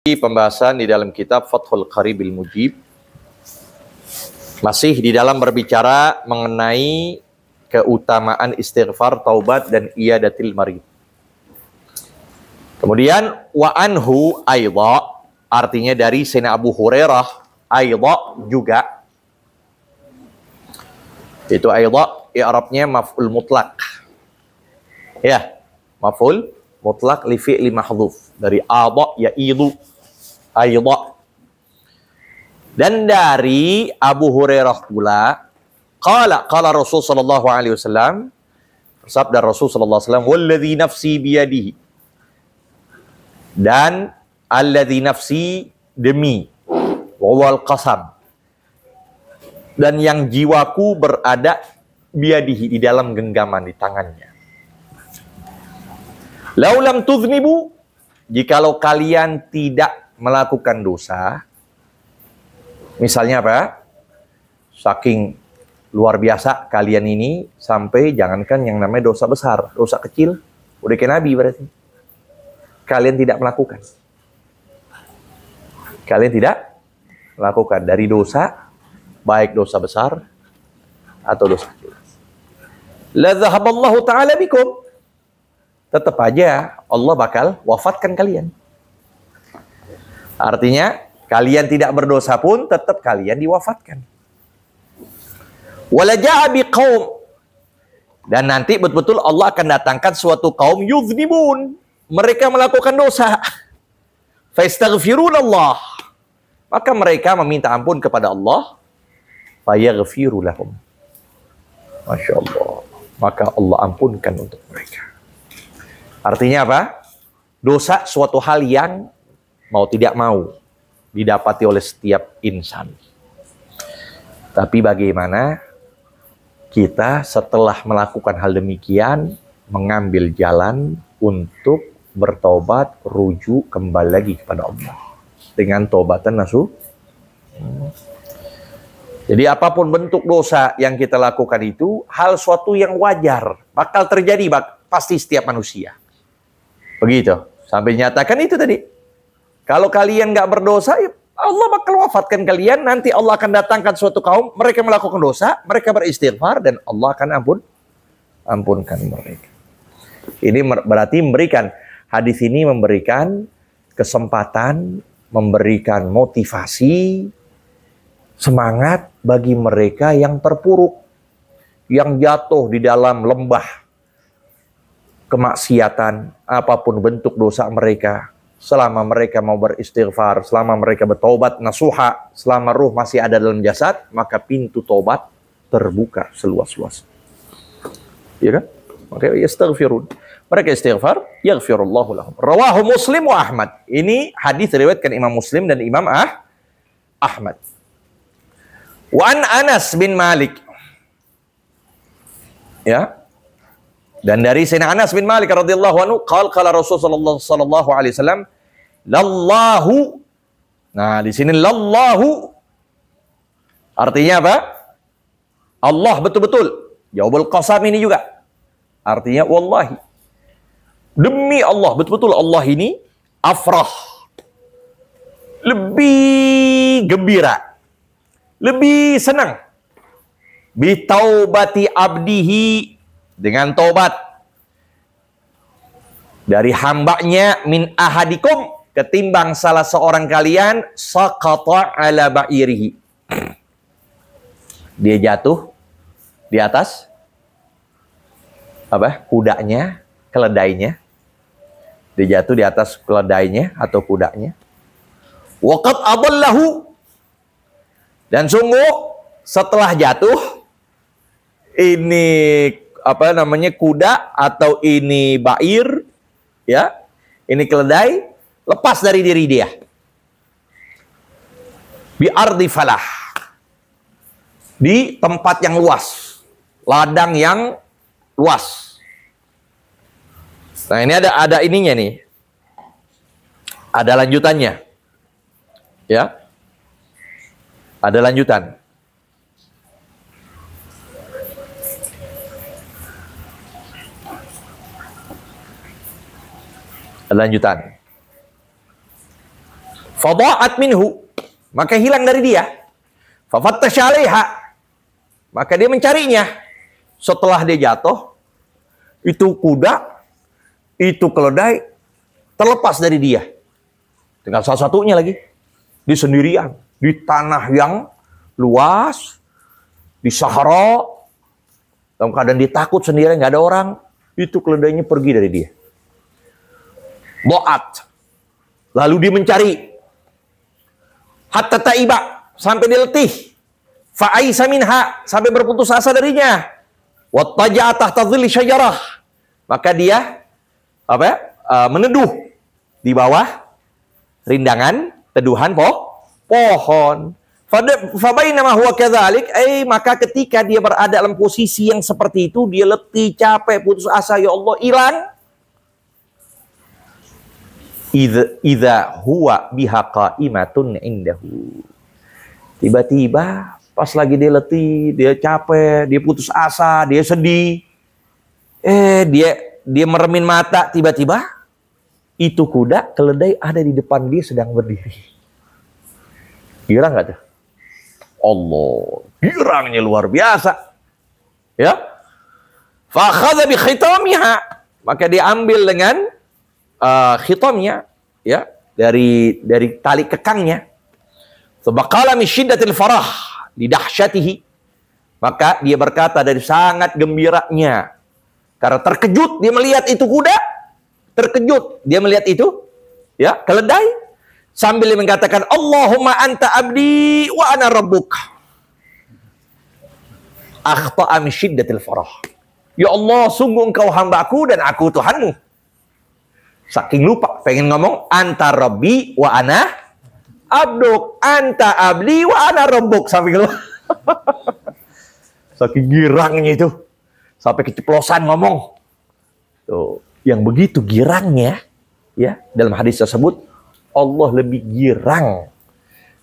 Pembahasan di dalam kitab Fathul Qaribil Mujib, masih di dalam berbicara mengenai keutamaan istighfar, taubat, dan iyadatil marid. Kemudian wa anhu aidha, artinya dari Sayyidina Abu Hurairah, aidha juga. Itu aidha i'rabnya maf'ul mutlak. Ya, maf'ul mutlak li fi'li mahdhuf, dari adha ya'idu aidha. Dan dari Abu Hurairah pula, qala Rasul sallallahu alaihi wasallam, bersabda Rasul sallallahu alaihi wasallam, walladzi nafsi biyadihi, dan alladzi nafsi demi, wal qasam, dan yang jiwaku berada biyadihi, di dalam genggaman, di tangannya. Laulam tuznibu, jikalau kalian tidak melakukan dosa, misalnya apa? Saking luar biasa kalian ini, sampai jangankan yang namanya dosa besar, dosa kecil, udah kayak Nabi berarti. Kalian tidak melakukan. Kalian tidak melakukan dari dosa, baik dosa besar atau dosa kecil. La dhahaballahu ta'ala bikum. Tetap aja Allah bakal wafatkan kalian. Artinya, kalian tidak berdosa pun tetap kalian diwafatkan. Wala ja'a biqaum, dan nanti betul-betul Allah akan datangkan suatu kaum yudhnibun, mereka melakukan dosa. Fayastaghfirunallah, maka mereka meminta ampun kepada Allah. Fayaghfiru lahum, Masya Allah, maka Allah ampunkan untuk mereka. Artinya apa? Dosa suatu hal yang mau tidak mau didapati oleh setiap insan. Tapi bagaimana kita setelah melakukan hal demikian mengambil jalan untuk bertobat, rujuk kembali lagi kepada Allah dengan taubatan nasuh. Jadi apapun bentuk dosa yang kita lakukan itu hal suatu yang wajar, bakal terjadi pasti setiap manusia. Begitu. Sampai nyatakan itu tadi. Kalau kalian nggak berdosa, ya Allah bakal wafatkan kalian. Nanti Allah akan datangkan suatu kaum, mereka melakukan dosa, mereka beristighfar, dan Allah akan ampunkan mereka. Ini berarti memberikan, hadis ini memberikan kesempatan, memberikan motivasi, semangat bagi mereka yang terpuruk, yang jatuh di dalam lembah kemaksiatan, apapun bentuk dosa mereka. Selama mereka mau beristighfar, selama mereka bertobat nasuha, selama ruh masih ada dalam jasad, maka pintu tobat terbuka seluas-luas. Ya kan? Maka yastaghfirun. Mereka istighfar, yaghfirullahu lahum. Rawahu Muslim wa Ahmad. Ini hadis diriwayatkan Imam Muslim dan Imam Ahmad. Wa an Anas bin Malik. Ya. Dan dari Sayyidina Anas bin Malik radhiyallahu anhu, qala Rasulullah sallallahu alaihi wasallam, lallahu. Nah, di sini lallahu artinya apa? Allah betul-betul. Jawaabul qasam ini juga artinya wallahi. Demi Allah, betul-betul Allah ini afrah. Lebih gembira, lebih senang bi taubati abdihi, dengan taubat dari hambanya, min ahadikum, ketimbang salah seorang kalian, saqata ala ba'irihi, dia jatuh di atas apa? Kudanya, keledainya. Dia jatuh di atas keledainya atau kudanya. Waqad adallahu, dan sungguh setelah jatuh ini apa namanya, kuda atau ini bair, ya, ini keledai, lepas dari diri dia. Bi ardi falah, di tempat yang luas, ladang yang luas. Nah, ini ada ininya nih, ada lanjutannya, ya, ada lanjutan. Lanjutan. Fadha'at minhu, maka hilang dari dia. Fafattasha 'alaiha, maka dia mencarinya. Setelah dia jatuh, itu kuda, itu keledai terlepas dari dia. Tinggal salah satunya lagi. Di sendirian, di tanah yang luas, di Sahara, dalam keadaan dia takut sendirian, nggak ada orang. Itu keledainya pergi dari dia. Do'at. Lalu dia mencari. Hatta ta'iba, sampai dia letih. Fa'aisa minha, sampai berputus asa darinya. Wattaja'a tahta dhilli syajarah, maka dia meneduh di bawah rindangan teduhan pohon. Fabainama huwa kadzalik, maka ketika dia berada dalam posisi yang seperti itu, dia letih, capek, putus asa, ya Allah, hilang. Idza huwa biha qa'imatun indahu. Tiba-tiba pas lagi dia letih, dia capek, dia putus asa, dia sedih. Dia meremin mata, tiba-tiba itu kuda, keledai ada di depan dia sedang berdiri. Girang nggak tuh? Allah, girangnya luar biasa. Ya. Fa akhadha bi khitamiha, maka dia ambil dengan khitamnya, ya, dari tali kekangnya. Subaqala min syiddatil farah li dahsyatihi, maka dia berkata dari sangat gembiranya, karena terkejut dia melihat itu kuda, terkejut dia melihat itu, ya, keledai, sambil dia mengatakan, Allahumma anta abdi wa ana rabbuk. Akhta'a min syiddatil farah. Ya Allah, sungguh engkau hambaku dan aku Tuhanmu. Saking lupa, pengen ngomong anta rabbi wa ana abduk, anta abdi wa ana rabbuk, sampai lupa. Saking girangnya itu, sampai keceplosan ngomong. Tuh, yang begitu girangnya, ya, dalam hadis tersebut, Allah lebih girang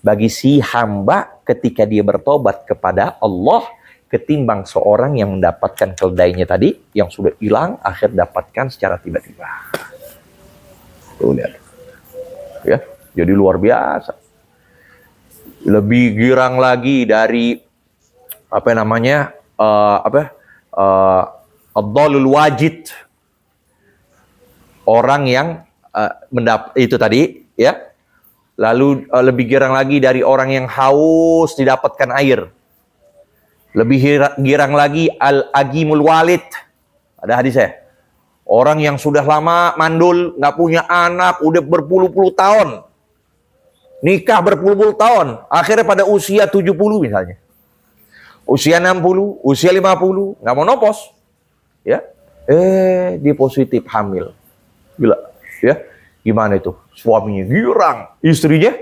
bagi si hamba ketika dia bertobat kepada Allah ketimbang seorang yang mendapatkan keledainya tadi yang sudah hilang, akhir dapatkan secara tiba-tiba. Tuh, lihat. Ya, jadi luar biasa. Lebih girang lagi dari ad-dhalul wajid. Orang yang itu tadi, ya. Lalu lebih girang lagi dari orang yang haus didapatkan air. Lebih girang lagi al-agimul walid. Ada hadisnya. Orang yang sudah lama mandul, nggak punya anak, udah berpuluh-puluh tahun. Nikah berpuluh-puluh tahun. Akhirnya pada usia 70 misalnya. Usia 60, usia 50, nggak mau nopos. Ya. Dia positif hamil. Gila. Ya. Gimana itu? Suaminya girang. Istrinya?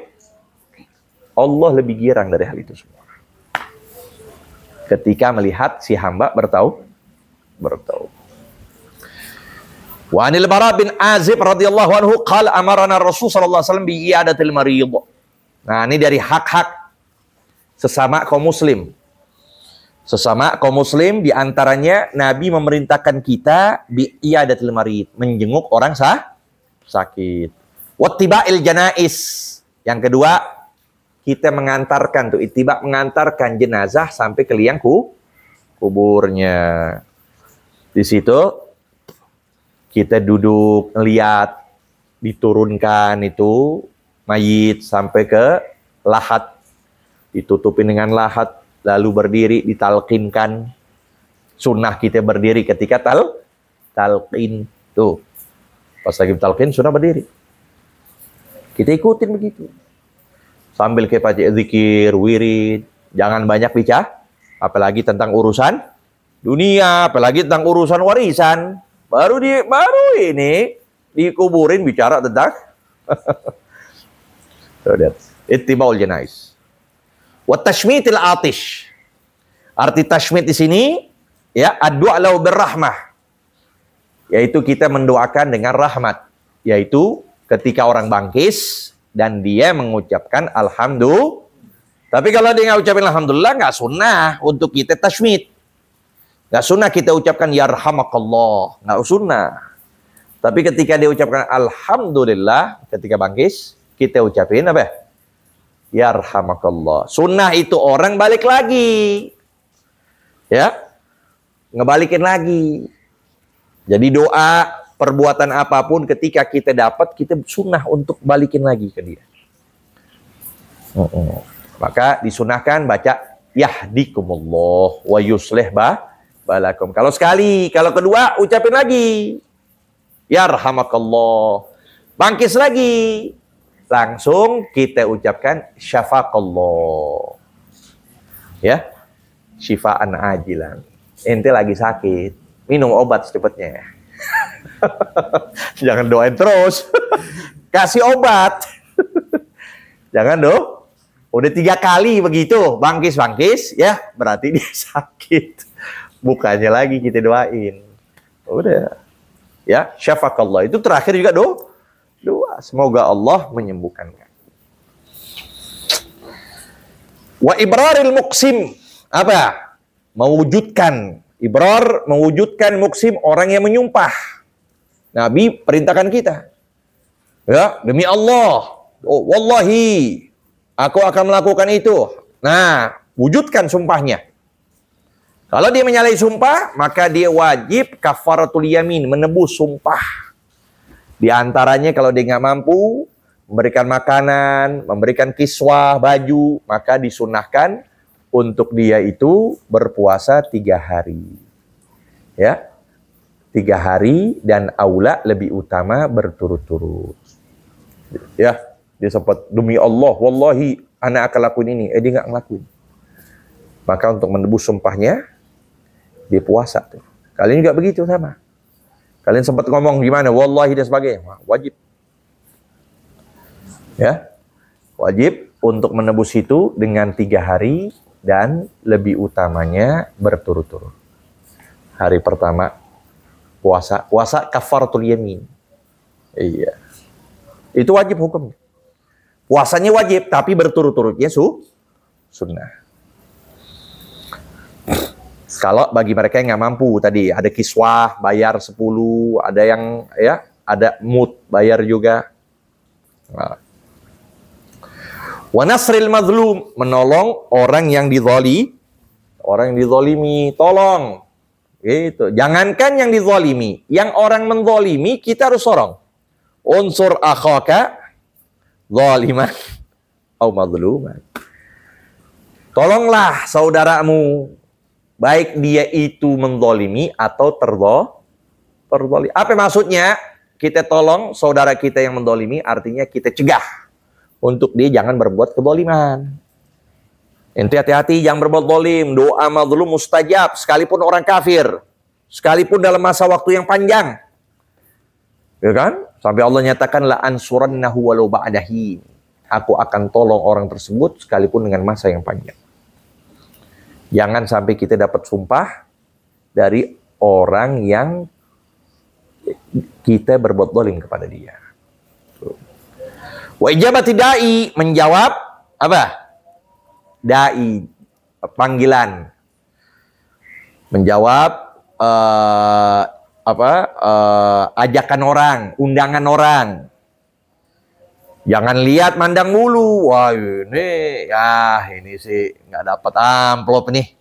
Allah lebih girang dari hal itu semua. Ketika melihat si hamba bertaubat. Wa anil Bara bin Azib radhiyallahu anhu qala amarana Rasul sallallahu alaihi wasallam bi iadatil marid. Nah, ini dari hak-hak sesama kaum muslim. Sesama kaum muslim di antaranya Nabi memerintahkan kita bi iadatil marid, menjenguk orang sakit. Wattiba'il janais. Yang kedua, kita mengantarkan tuh ittiba, mengantarkan jenazah sampai ke liang kuburnya. Di situ kita duduk, ngeliat, diturunkan itu mayit sampai ke lahat, ditutupin dengan lahat, lalu berdiri, ditalqinkan. Sunnah kita berdiri ketika talqin. Tuh, pas lagi talqin, sunnah berdiri. Kita ikutin begitu. Sambil kita baca zikir, wirid, jangan banyak bicara, apalagi tentang urusan dunia, apalagi tentang urusan warisan. Baru ini dikuburin bicara tentang ittiba'ul janais. Wa tashmitil atish. Arti tashmit di sini, ya, ad-du'a lahu birrahmah. Yaitu kita mendoakan dengan rahmat, yaitu ketika orang bangkis dan dia mengucapkan alhamdulillah. Tapi kalau dia nggak ucapin alhamdulillah, nggak sunnah untuk kita tashmit. Nggak sunnah kita ucapkan yarhamakallah, nggak sunnah. Tapi ketika dia ucapkan alhamdulillah ketika bangkis, kita ucapin apa? Yarhamakallah. Sunnah itu orang balik lagi. Ya. Ngebalikin lagi. Jadi doa, perbuatan apapun ketika kita dapat, kita sunnah untuk balikin lagi ke dia. Maka disunahkan baca yahdikumullah wa yuslih balakum. Kalau sekali, kalau kedua ucapin lagi yarhamakallah. Bangkis lagi. Langsung kita ucapkan syafaqallah. Ya. Syifaan ajilan. Ente lagi sakit, minum obat secepatnya. Jangan doain terus. Kasih obat. Jangan dong. Udah 3 kali begitu, bangkis, ya berarti dia sakit. Bukannya lagi kita doain. Udah. Ya, syafaqallah. Itu terakhir juga doa. Semoga Allah menyembuhkan. Wa ibraril muqsim. Apa? Mewujudkan. Ibrar, mewujudkan muqsim, orang yang menyumpah. Nabi perintahkan kita. Ya, demi Allah. Oh, wallahi. Aku akan melakukan itu. Nah, wujudkan sumpahnya. Kalau dia menyalahi sumpah, maka dia wajib kafaratul yamin, menebus sumpah. Di antaranya kalau dia nggak mampu, memberikan makanan, memberikan kiswah, baju, maka disunahkan untuk dia itu berpuasa 3 hari. Ya, 3 hari dan aula lebih utama berturut-turut. Ya. Dia sempat, demi Allah, wallahi, anak akan lakuin ini. Dia nggak ngelakuin. Maka untuk menebus sumpahnya, dia puasa. Tuh. Kalian juga begitu sama. Kalian sempat ngomong gimana, wallahi dan sebagainya. Wajib. Ya, wajib untuk menebus itu dengan 3 hari dan lebih utamanya berturut-turut. Hari pertama, puasa kafaratul yamin. Iya. Itu wajib hukumnya. Puasanya wajib, tapi berturut-turutnya sunnah. Kalau bagi mereka yang nggak mampu, tadi ada kiswah, bayar 10, ada yang ya, ada mut, bayar juga. Nah. Wa nasril mazlum, menolong orang yang dizalimi, tolong. Gitu. Jangankan yang dizalimi, yang orang menzalimi kita harus sorong. Unsur akhaka zaliman au mazluman. Tolonglah saudaramu, baik dia itu menzalimi atau terzalimi. Apa maksudnya? Kita tolong saudara kita yang menzalimi, artinya kita cegah untuk dia jangan berbuat kezaliman. Ente hati-hati jangan berbuat zalim. Doa mazlum mustajab sekalipun orang kafir, sekalipun dalam masa waktu yang panjang. Ya kan? Sampai Allah nyatakan la ansurannahu walau ba'dahi. Aku akan tolong orang tersebut sekalipun dengan masa yang panjang. Jangan sampai kita dapat sumpah dari orang yang kita berbuat zalim kepada dia. Wa ijabati da'i, menjawab apa? Da'i, panggilan. Menjawab ajakan orang, undangan orang. Jangan lihat mandang mulu. Wah ini sih nggak dapat amplop nih.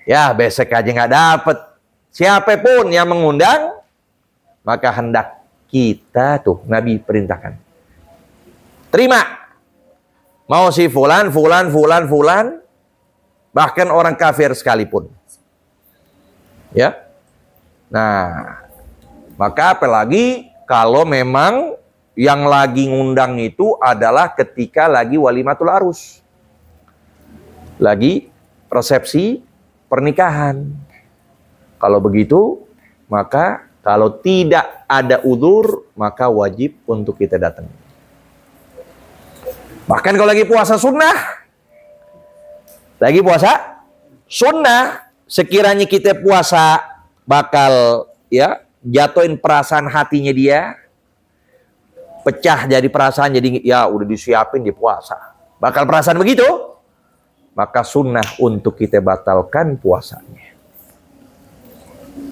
Ya besok aja nggak dapat. Siapapun yang mengundang, maka hendak kita tuh Nabi perintahkan. Terima. Mau si fulan, bahkan orang kafir sekalipun. Ya. Nah, maka apalagi kalau memang yang lagi ngundang itu adalah ketika lagi walimatul arus. Lagi resepsi pernikahan. Kalau begitu, maka kalau tidak ada udzur, maka wajib untuk kita datang. Bahkan kalau lagi puasa sunnah, sekiranya kita puasa bakal ya jatuhin perasaan hatinya dia, pecah jadi perasaan, jadi ya udah disiapin di puasa, bakal perasaan begitu, maka sunnah untuk kita batalkan puasanya.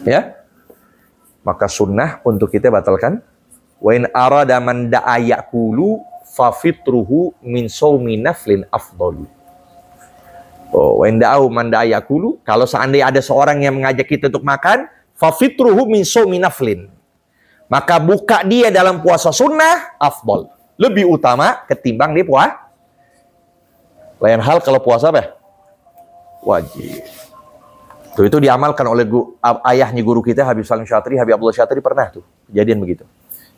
Ya, maka sunnah untuk kita batalkan. Wa in arada man da'a yaqulu fafitruhu min shaumi naflin afdalu. Oh, wa inda'u man da'ayakulu, kalau seandainya ada seorang yang mengajak kita untuk makan, fafitruhu min shaumi naflin, maka buka dia dalam puasa sunnah afdal, lebih utama ketimbang dia puasa. Lain hal kalau puasa apa? Wajib. Itu diamalkan oleh ayahnya guru kita Habib Salim Syatri, Habib Abdullah Syatri, pernah tuh kejadian begitu.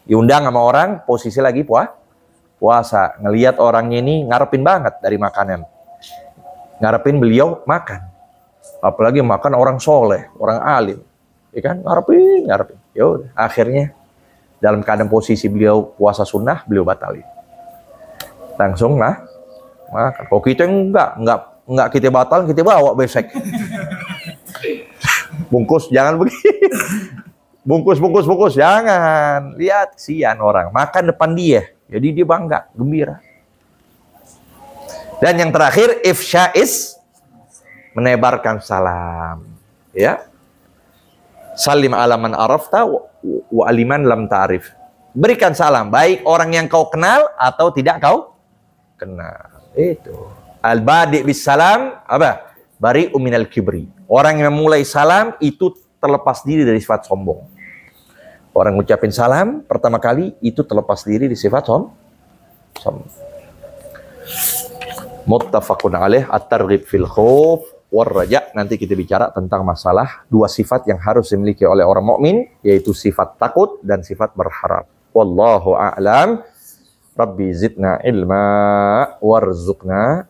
Diundang sama orang, posisi lagi puasa, ngelihat orangnya ini ngarepin banget dari makanan, ngarepin beliau makan, apalagi makan orang soleh, orang alim, ya kan, ngarepin. Yaudah, akhirnya dalam keadaan posisi beliau puasa sunnah, beliau batalin, langsung makan. Kalau kita enggak kita batal, kita bawa besek. Bungkus, jangan begitu. Bungkus, jangan. Lihat, kesian orang. Makan depan dia. Jadi dia bangga, gembira. Dan yang terakhir, ifsya'is, menebarkan salam. Ya. Salim ala man arafta wa aliman lam ta'rif. Berikan salam, baik orang yang kau kenal atau tidak kau kenal. Itu. Al-badi' bis salam, apa? Bari'u minal kibri. Orang yang memulai salam itu terlepas diri dari sifat sombong. Orang ngucapin salam pertama kali itu terlepas diri dari sifat sombong. Muttafaqun alaih at-targhib fil khauf war raja. Nanti kita bicara tentang masalah dua sifat yang harus dimiliki oleh orang mukmin, yaitu sifat takut dan sifat berharap. Wallahu a'lam. Rabbi zidna ilma warzuqna